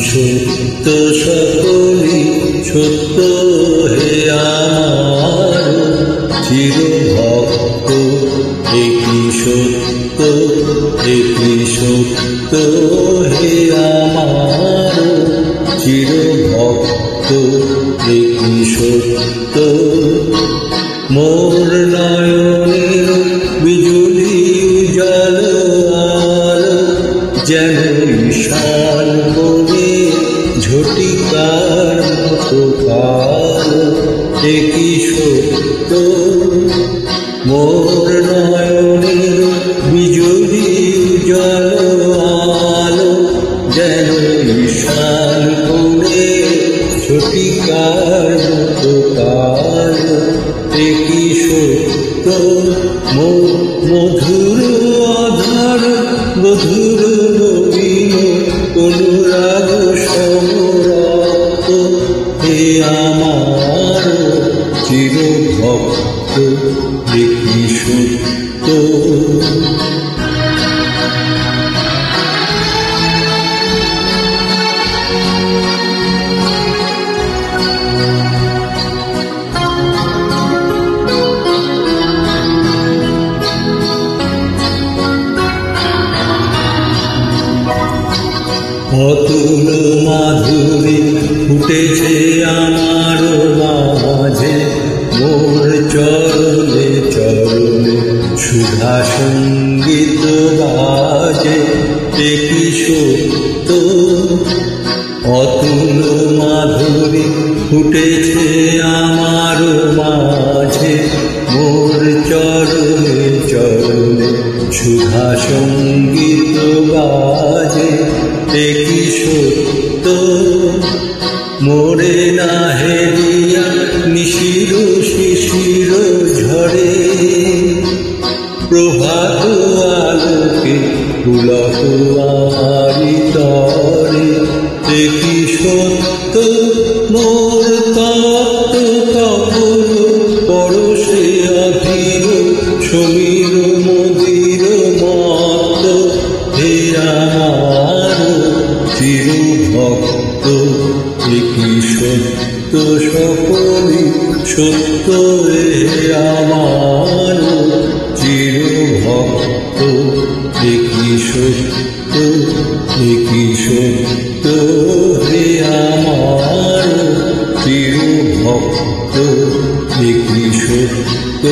সত্য সকলই সত্য হে আমার চিরভক্ত, একই সত্য একই সত্য হে আমার চিরভক্ত, একই সত্য। মোর নয়নের বিজুলি উজালো আলো যেন ঈশান কোণে ঝটিকার মতো কালো, একই সত্য। মোর নয়নের বিজুলি উজালো আলো যেন ঈশান কোণে ঝটিকার মতো কালো, একই সত্য। মধুর আধার মধুর নবীন অনুরাগ সমরত হে আমার চিরভক্ত, একই সত্য। অতুল মাধুরী ফুটেছে আমার মাঝে, মোর চরণে চরণে সুধা সঙ্গীত বাজে, একই সত্য। অতুল মাধুরী ফুটেছে আমার মাঝে, মোর চরণে চরণে সুধা সঙ্গীত বাজে, একই সত্য। মোরে না হেরিয়া নিশির শিশির ঝড়ে, প্রভাত আলোকে পুলক আমারি তরে, একই সত্য। মোর তপ্ত কপল পরশে অধীর সমীর মদির মত হে আমার চিরভক্ত, একই সত্য সকলই সত্য হে আমার চিরভক্ত, একই সত্য একই সত্য হে আমার চিরভক্ত, একই সত্য।